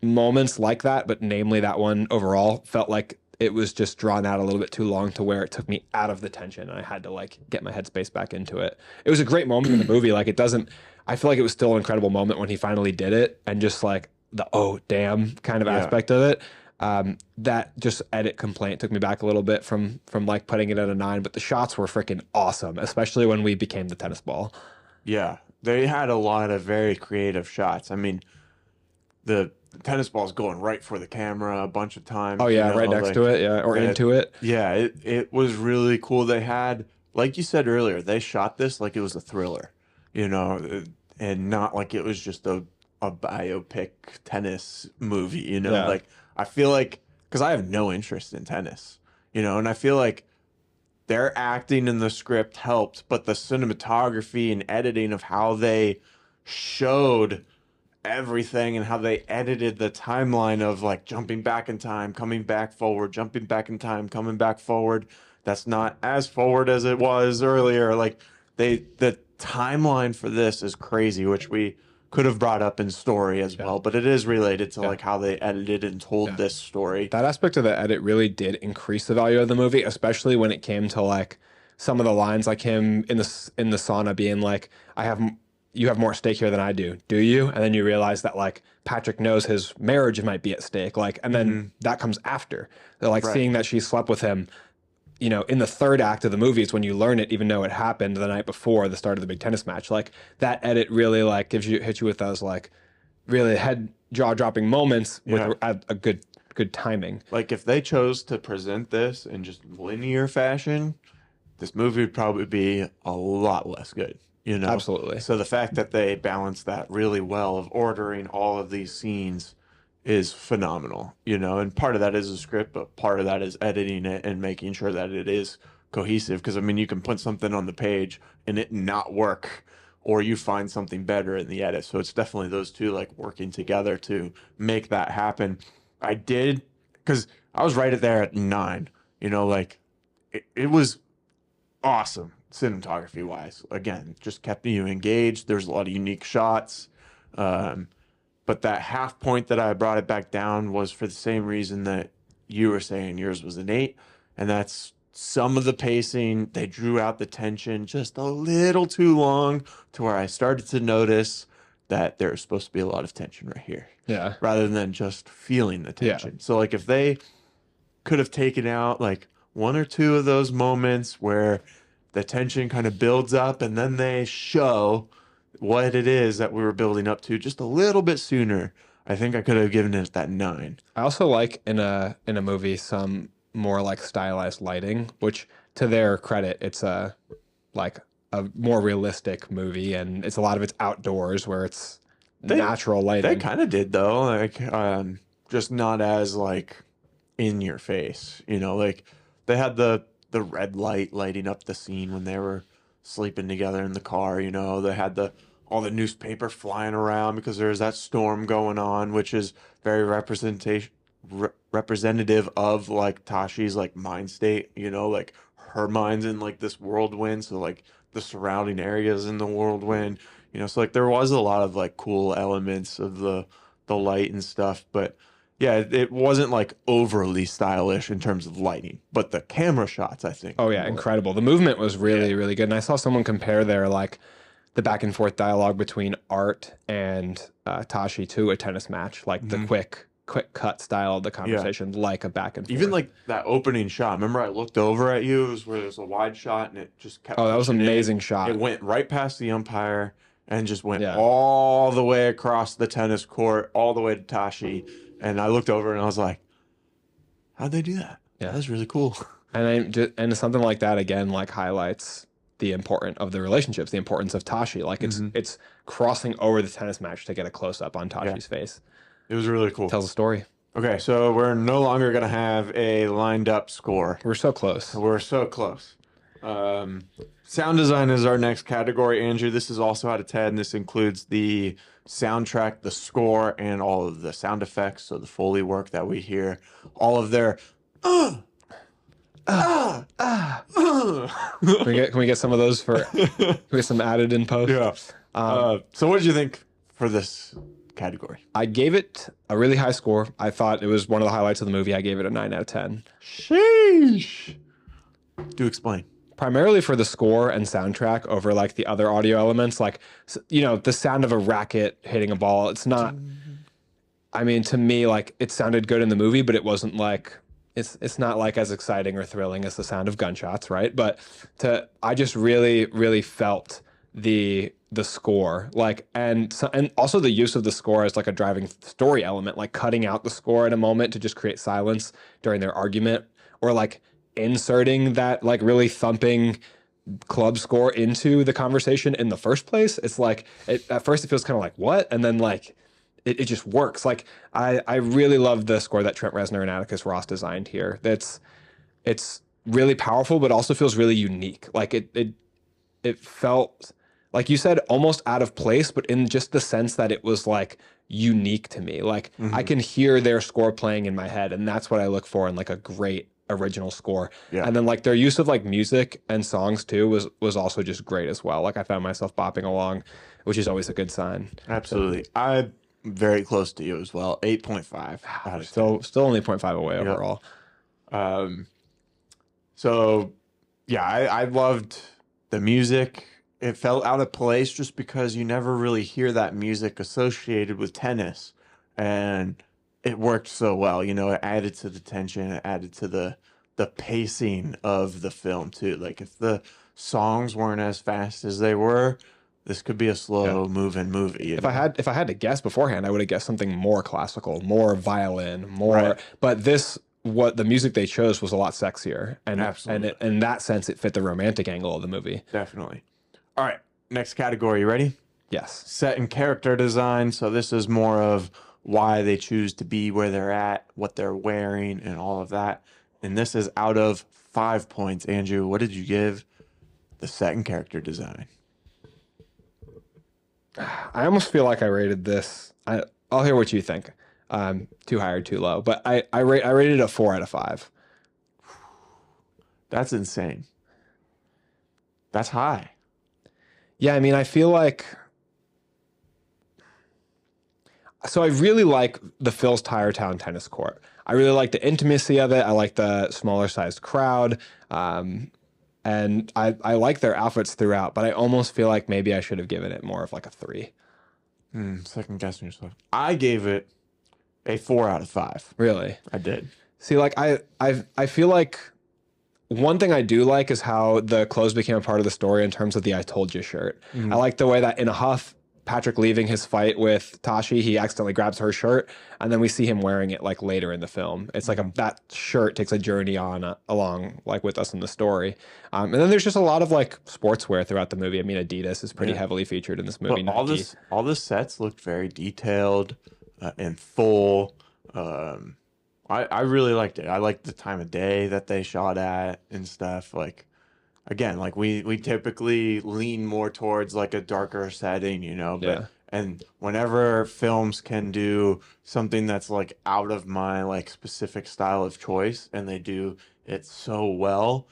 moments like that, but namely that one overall, felt like it was just drawn out a little bit too long to where it took me out of the tension and I had to like get my headspace back into it. It was a great moment in the movie. Like I feel like it was still an incredible moment when he finally did it, and just like the oh damn kind of aspect of it. That just edit complaint took me back a little bit from like putting it at a 9, but the shots were freaking awesome, especially when we became the tennis ball. Yeah, they had a lot of very creative shots. I mean, the tennis ball's going right for the camera a bunch of times. Oh yeah, right next to it, yeah, or into it. Yeah, it was really cool. They had, like you said earlier, they shot this like it was a thriller, you know, and not like it was just a biopic tennis movie, you know, like. I feel like, because I have no interest in tennis, you know, and I feel like their acting in the script helped, but the cinematography and editing of how they showed everything and how they edited the timeline of like jumping back in time, coming back forward, jumping back in time, coming back forward. That's not as forward as it was earlier. Like the timeline for this is crazy, which we could have brought up in story as well, but it is related to like how they edited and told Yeah. this story. That aspect of the edit really did increase the value of the movie, especially when it came to like some of the lines, like him in the sauna being like, you have more stake here than I do you?" And then you realize that like Patrick knows his marriage might be at stake, like, and then that comes after. They're like seeing that she slept with him, you know, in the third act of the movie is when you learn it, even though it happened the night before the start of the big tennis match. Like that edit really like hits you with those like really head jaw dropping moments with a good timing. Like if they chose to present this in just linear fashion, this movie would probably be a lot less good, you know? Absolutely. So the fact that they balance that really well of ordering all of these scenes is phenomenal, you know? And part of that is a script, but part of that is editing it and making sure that it is cohesive. Because, I mean, you can put something on the page and it not work, or you find something better in the edit. So it's definitely those two, like, working together to make that happen. I did, because I was right there at 9, you know, like, it was awesome cinematography wise. Again, just kept you engaged. There's a lot of unique shots. But that half point that I brought it back down was for the same reason that you were saying yours was an 8. And that's some of the pacing. They drew out the tension just a little too long to where I started to notice that there's supposed to be a lot of tension right here. Yeah. Rather than just feeling the tension. So like if they could have taken out like 1 or 2 of those moments where the tension kind of builds up and then they show what it is that we were building up to just a little bit sooner, I think I could have given it that 9. I also like in a movie some more like stylized lighting, which to their credit, it's a more realistic movie, and it's a lot of it's outdoors where it's natural lighting. They kind of did though, like just not as like in your face, you know, like they had the red light lighting up the scene when they were sleeping together in the car, you know, they had all the newspaper flying around because there's that storm going on, which is very representative of like Tashi's like mind state, you know, like her mind's in like this whirlwind, so like the surrounding areas in the whirlwind, you know, so like there was a lot of like cool elements of the light and stuff, but yeah, it wasn't like overly stylish in terms of lighting, but the camera shots, I think. Oh yeah, incredible. The movement was really, really good. And I saw someone compare their like the back and forth dialogue between Art and Tashi to a tennis match, like the quick cut style of the conversation, like a back and forth. Even like that opening shot. Remember, I looked over at you. It was where there's a wide shot, and it just kept. Oh, that was an amazing shot. It went right past the umpire and just went all the way across the tennis court, all the way to Tashi. And I looked over and I was like, "How'd they do that? Yeah, that's really cool." And something like that again, like highlights the importance of the relationships, the importance of Tashi. Like it's crossing over the tennis match to get a close up on Tashi's face. It was really cool. Tells a story. Okay, so we're no longer gonna have a lined up score. We're so close. We're so close. Sound design is our next category, Andrew. This is also out of 10. This includes the soundtrack, the score, and all of the sound effects. So the Foley work that we hear, all of their Can we get some of those for? Can we get some added in post? Yeah. So what did you think for this category? I gave it a really high score. I thought it was one of the highlights of the movie. I gave it a 9 out of 10. Sheesh. Do explain. Primarily for the score and soundtrack over like the other audio elements, like, you know, the sound of a racket hitting a ball. It's not. I mean, to me, like it sounded good in the movie, but it wasn't like. It's not like as exciting or thrilling as the sound of gunshots, right? But I just really, really felt the score, like, and also the use of the score as like a driving story element, like cutting out the score at a moment to just create silence during their argument, or like inserting that like really thumping club score into the conversation in the first place. It's like at first it feels kind of like what, and then like it just works. Like I really love the score that Trent Reznor and Atticus Ross designed here. It's really powerful, but also feels really unique. Like it felt, like you said, almost out of place, but in just the sense that it was like unique to me. Like I can hear their score playing in my head, and that's what I look for in like a great original score. Yeah. And then like their use of like music and songs too was also just great as well. Like I found myself bopping along which is always a good sign. Absolutely. I'm very close to you as well. 8.5 out of 10. Still only 0.5 away Yep. overall. So, yeah, I loved the music. It felt out of place just because you never really hear that music associated with tennis. And it worked so well. You know, it added to the tension, it added to the pacing of the film too. Like if the songs weren't as fast as they were, this could be a slow moving movie. You If know? I had to guess beforehand, I would have guessed something more classical, more violin, more. Right. But what the music they chose was a lot sexier, and Absolutely. in that sense, it fit the romantic angle of the movie. Definitely. All right, next category. You ready? Yes. Set and character design. So this is more of why they choose to be where they're at, what they're wearing, and all of that. And this is out of 5 points. Andrew, what did you give the set and character design? I almost feel like I rated this. I'll hear what you think. Too high or too low, but I rated it a 4 out of 5. That's insane. That's high. Yeah, I mean, I feel like. So I really like the Phil's Tire Town tennis court. I really like the intimacy of it. I like the smaller sized crowd. And I like their outfits throughout, but I almost feel like maybe I should have given it more of like a 3. Second guessing yourself. I gave it a 4 out of 5. Really? I did. See, like I feel like one thing I do like is how the clothes became a part of the story in terms of the "I told you" shirt. I like the way that in a huff, Patrick leaving his fight with Tashi, he accidentally grabs her shirt, and then we see him wearing it like later in the film. It's like that shirt takes a journey on along like with us in the story. And then there's just a lot of like sportswear throughout the movie. I mean, Adidas is pretty heavily featured in this movie. But Nike. all the sets looked very detailed and full. I really liked it. I liked the time of day that they shot at and stuff. Like, again, like we typically lean more towards like a darker setting, you know. But Yeah. and whenever films can do something that's like out of my like specific style of choice, and they do it so well,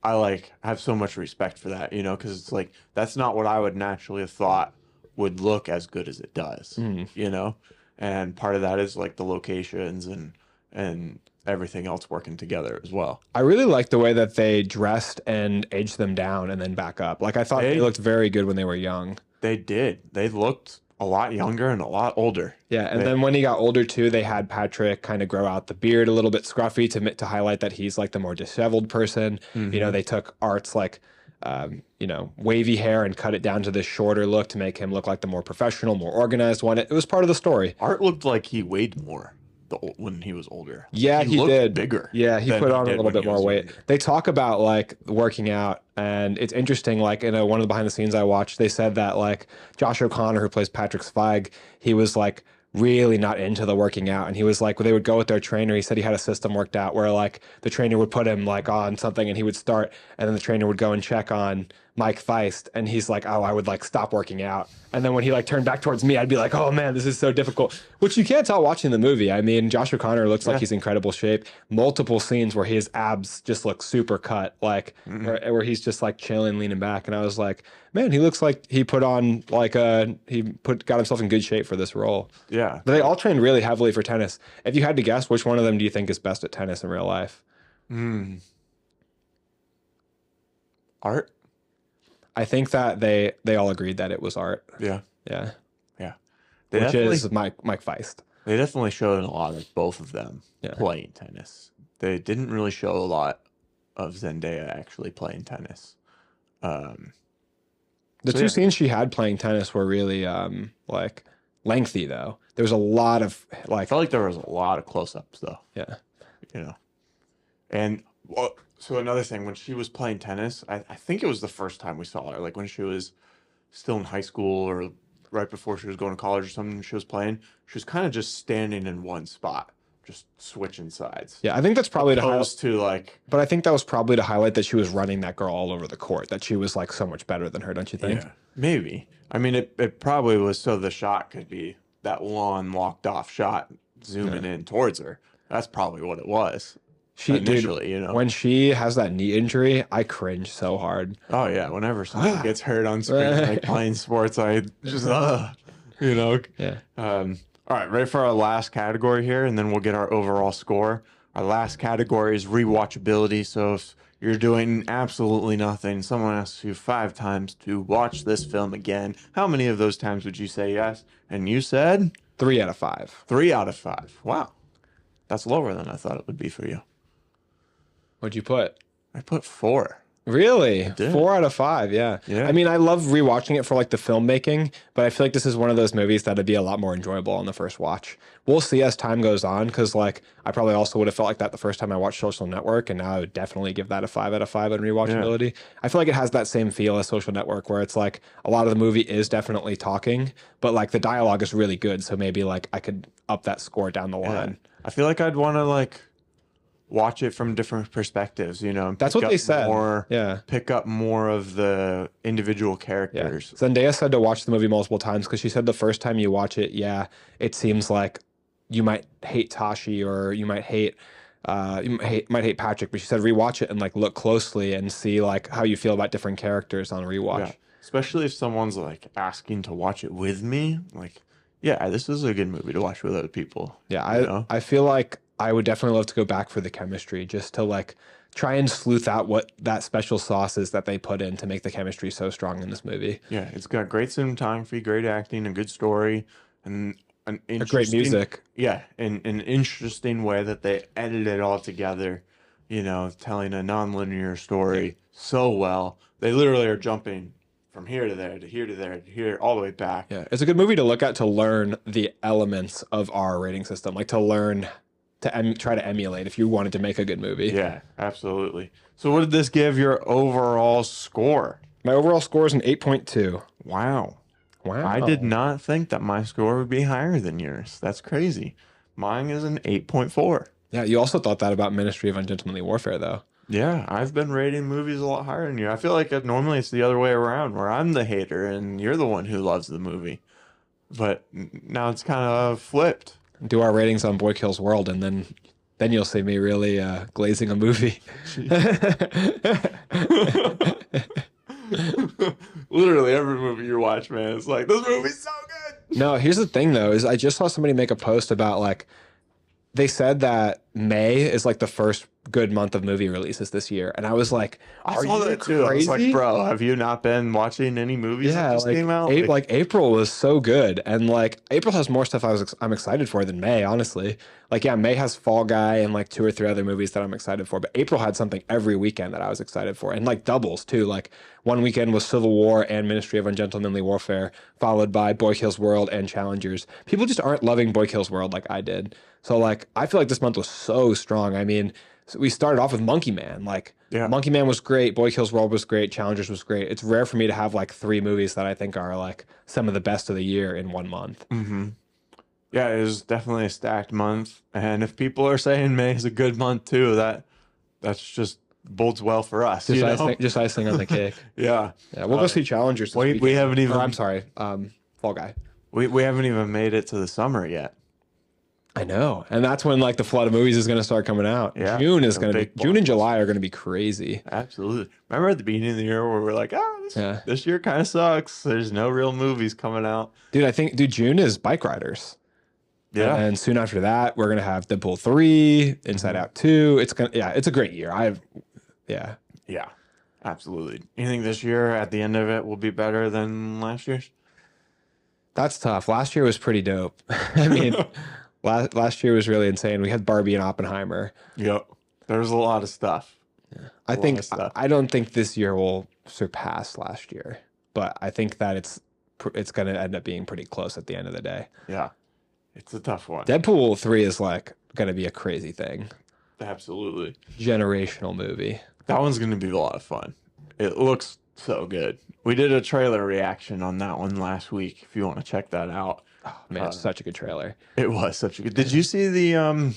I like have so much respect for that, you know, because it's like that's not what I would naturally have thought would look as good as it does, you know. And part of that is like the locations and everything else working together as well. I really liked the way that they dressed and aged them down and then back up. Like I thought they looked very good when they were young. They did. They looked a lot younger and a lot older. Yeah, and then when he got older too, they had Patrick kind of grow out the beard a little bit scruffy to highlight that he's like the more disheveled person. You know, they took Art's like wavy hair and cut it down to this shorter look to make him look like the more professional, more organized one. It was part of the story. Art looked like he weighed more when he was older. Yeah, he looked did. Bigger. Yeah, he put on a little bit more weight. Younger. They talk about like working out, and it's interesting. Like in one of the behind the scenes I watched, they said that like Josh O'Connor, who plays Patrick Zweig, he was like really not into the working out, and he was like, they would go with their trainer. He said he had a system worked out where like the trainer would put him like on something, and he would start, and then the trainer would go and check on Mike Feist, and he's like, oh, I would like stop working out, and then when he like turned back towards me, I'd be like, oh man, this is so difficult, which you can't tell watching the movie. I mean, Josh O'Connor looks like he's in incredible shape. Multiple scenes where his abs just look super cut, like where he's just like chilling, leaning back, and I was like, man, he looks like he put on like got himself in good shape for this role. Yeah. But they all trained really heavily for tennis. If you had to guess, which one of them do you think is best at tennis in real life? Art. I think that they all agreed that it was Art. Yeah. Yeah. Yeah. Which is Mike Feist. They definitely showed a lot of both of them playing tennis. They didn't really show a lot of Zendaya actually playing tennis. The two scenes she had playing tennis were really like lengthy though. There was a lot of like I felt like there was a lot of close-ups though. yeah. You know. And so another thing, when she was playing tennis, I think it was the first time we saw her, like when she was still in high school or right before she was going to college or something, she was playing. She was kind of just standing in one spot, just switching sides. Yeah, I think that's probably but I think that was probably to highlight that she was running that girl all over the court, that she was like so much better than her, don't you think? Yeah, maybe. I mean, it probably was so the shot could be that one walked off shot zooming in towards her. That's probably what it was. initially, you know. When she has that knee injury, I cringe so hard. Oh yeah, whenever someone gets hurt on screen like playing sports, I just you know. Yeah. All right, ready for our last category here, and then we'll get our overall score. Our last category is rewatchability. So if you're doing absolutely nothing, someone asks you 5 times to watch this film again, how many of those times would you say yes? And you said 3 out of 5. 3 out of 5. Wow, that's lower than I thought it would be for you. What'd you put? I put 4. Really? did. 4 out of 5, yeah. Yeah. I mean, I love rewatching it for like the filmmaking, but I feel like this is one of those movies that'd be a lot more enjoyable on the first watch. We'll see as time goes on, because like I probably also would have felt like that the first time I watched Social Network, and now I would definitely give that a 5 out of 5 on rewatchability. I feel like it has that same feel as Social Network, where it's like a lot of the movie is definitely talking, but like the dialogue is really good, so maybe like I could up that score down the line. I feel like I'd want to like watch it from different perspectives, you know. And That's pick what they up said. More, Yeah. pick up more of the individual Yeah. characters. Zendaya said to watch the movie multiple times, because she said the first time you watch it, it seems like you might hate Tashi, or you might hate might hate Patrick, but she said rewatch it and like look closely and see like how you feel about different characters on rewatch. Yeah. Especially if someone's like asking to watch it with me, like, yeah, this is a good movie to watch with other people. Yeah, I feel like I would definitely love to go back for the chemistry, just to like try and sleuth out what that special sauce is that they put in to make the chemistry so strong in this movie. Yeah, it's got great cinematography, great acting, a good story, and an Great music. Yeah, and an interesting way that they edited it all together, you know, telling a non-linear story so well. They literally are jumping from here to there, to here to there, to here, all the way back. Yeah, it's a good movie to look at to learn the elements of our rating system, like to learn to try to emulate if you wanted to make a good movie. Yeah, absolutely. So what did this give your overall score? My overall score is an 8.2. Wow. Wow. I did not think that my score would be higher than yours. That's crazy. Mine is an 8.4. Yeah, you also thought that about Ministry of Ungentlemanly Warfare, though. Yeah, I've been rating movies a lot higher than you. I feel like normally it's the other way around, where I'm the hater and you're the one who loves the movie. But now it's kind of flipped. Do our ratings on Boy Kills World, and then you'll see me really glazing a movie. Literally every movie you watch, man, it's like, this movie's so good. No, here's the thing though, is I just saw somebody make a post about like, they said that May is like the first good month of movie releases this year, and I was like, I "Are saw you that too. I was crazy?" like, bro, have you not been watching any movies that just came out? Like April was so good, and like April has more stuff I'm excited for than May, honestly. Like, yeah, May has Fall Guy and like 2 or 3 other movies that I'm excited for, but April had something every weekend that I was excited for, and like doubles too. Like one weekend was Civil War and Ministry of Ungentlemanly Warfare, followed by Boy Kills World and Challengers. People just aren't loving Boy Kills World like I did. So like I feel like this month was so strong. I mean, so we started off with Monkey Man. Like, Monkey Man was great, Boy Kills World was great, Challengers was great. It's rare for me to have like 3 movies that I think are like some of the best of the year in one month. Mm-hmm. Yeah, it was definitely a stacked month. And if people are saying May is a good month too, that's just bodes well for us. Just icing on the cake. Yeah. We'll go see Challengers. We haven't even. Or, I'm sorry, Fall Guy. We haven't even made it to the summer yet. I know, and that's when like the flood of movies is going to start coming out. Yeah, June and July are going to be crazy. Absolutely. Remember at the beginning of the year where we're like, this year kind of sucks. There's no real movies coming out. Dude, June is Bike Riders. Yeah, and soon after that, we're gonna have Deadpool 3, Inside Out 2. It's a great year. Yeah, absolutely. You think this year at the end of it will be better than last year's? That's tough. Last year was pretty dope. I mean. Last year was really insane. We had Barbie and Oppenheimer. Yep. There was a lot of stuff. Yeah. I don't think this year will surpass last year, but I think that it's going to end up being pretty close at the end of the day. Yeah. It's a tough one. Deadpool 3 is like going to be a crazy thing. Absolutely. Generational movie. That one's going to be a lot of fun. It looks so good. We did a trailer reaction on that one last week, if you want to check that out. Oh, man, it's such a good trailer. It was such a good. Did you see the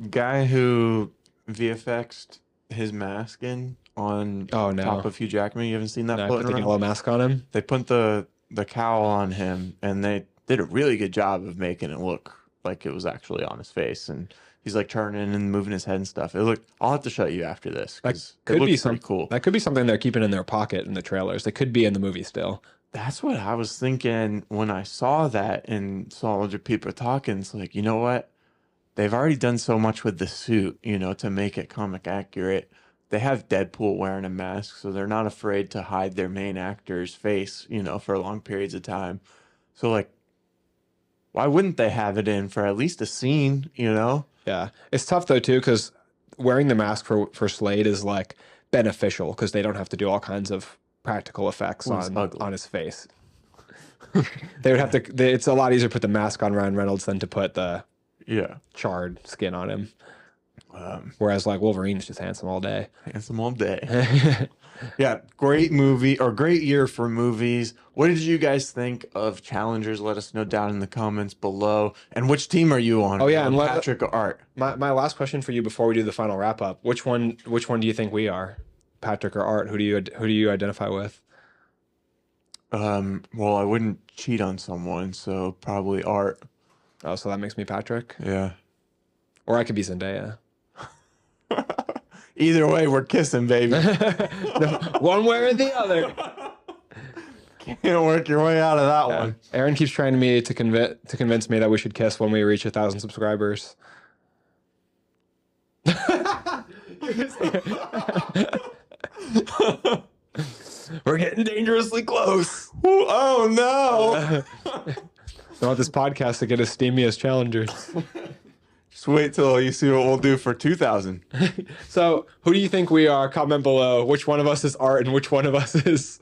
guy who VFX'd his mask in on top of Hugh Jackman? You haven't seen that? No, put the yellow mask on him. They put the cowl on him, and they did a really good job of making it look like it was actually on his face, and he's like turning and moving his head and stuff. It looked. I'll have to show you after this. That 'Cause it could be looks pretty cool. That could be something they're keeping in their pocket in the trailers. They could be in the movie still. That's what I was thinking when I saw that and saw a bunch of people talking. It's like, you know what? They've already done so much with the suit, you know, to make it comic accurate. They have Deadpool wearing a mask, so they're not afraid to hide their main actor's face, you know, for long periods of time. So, like, why wouldn't they have it in for at least a scene, you know? Yeah. It's tough, though, too, because wearing the mask for Slade is, like, beneficial because they don't have to do all kinds of practical effects on his face. They would have to... it's a lot easier to put the mask on Ryan Reynolds than to put the charred skin on him. Whereas, like, Wolverine's just handsome all day. Handsome all day. Yeah, great movie, or great year for movies. What did you guys think of Challengers? Let us know down in the comments below. And which team are you on? Oh, yeah, and Patrick or Art? My last question for you before we do the final wrap up: which one do you think we are, Patrick or Art? Who do you identify with? Well, I wouldn't cheat on someone, so probably Art. Oh, so that makes me Patrick. Yeah. Or I could be Zendaya. Either way, we're kissing, baby. One way or the other. Can't work your way out of that one. Aaron keeps trying to convince me that we should kiss when we reach 1,000 subscribers. We're getting dangerously close. Oh no! I want this podcast to get as steamy as Challengers. Just wait till you see what we'll do for 2,000. So, who do you think we are? Comment below. Which one of us is Art and which one of us is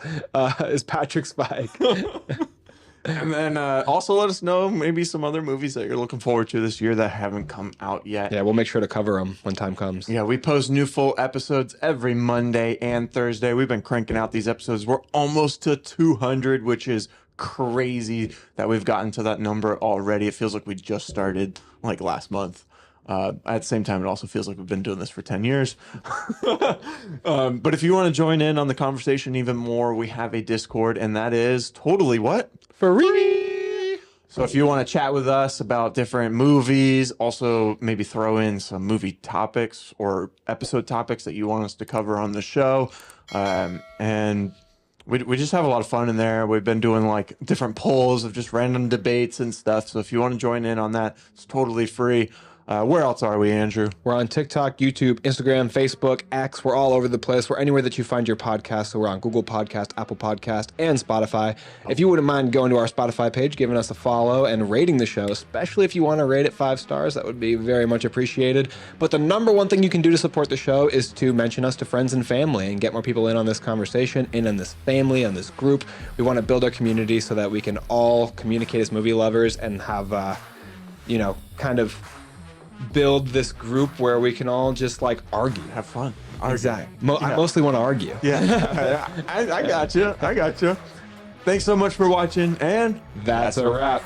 Patrick Spike? And then also let us know maybe some other movies that you're looking forward to this year that haven't come out yet. Yeah, we'll make sure to cover them when time comes. Yeah, we post new full episodes every Monday and Thursday. We've been cranking out these episodes. We're almost to 200, which is crazy that we've gotten to that number already. It feels like we just started like last month. At the same time, it also feels like we've been doing this for 10 years. But if you want to join in on the conversation even more, we have a Discord, and that is totally what? Free! So if you want to chat with us about different movies, also maybe throw in some movie topics or episode topics that you want us to cover on the show, and we just have a lot of fun in there. We've been doing like different polls of just random debates and stuff. So if you want to join in on that, it's totally free. Where else are we, Andrew? We're on TikTok, YouTube, Instagram, Facebook, X. We're all over the place. We're anywhere that you find your podcast. So we're on Google Podcast, Apple Podcast, and Spotify. If you wouldn't mind going to our Spotify page, giving us a follow, and rating the show, especially if you want to rate it 5 stars, that would be very much appreciated. But the number one thing you can do to support the show is to mention us to friends and family and get more people in on this conversation, in on this family, on this group. We want to build our community so that we can all communicate as movie lovers and have, kind of build this group where we can all just like argue, Have fun. Exactly. I mostly want to argue. Yeah, I got you. Thanks so much for watching, and That's a wrap.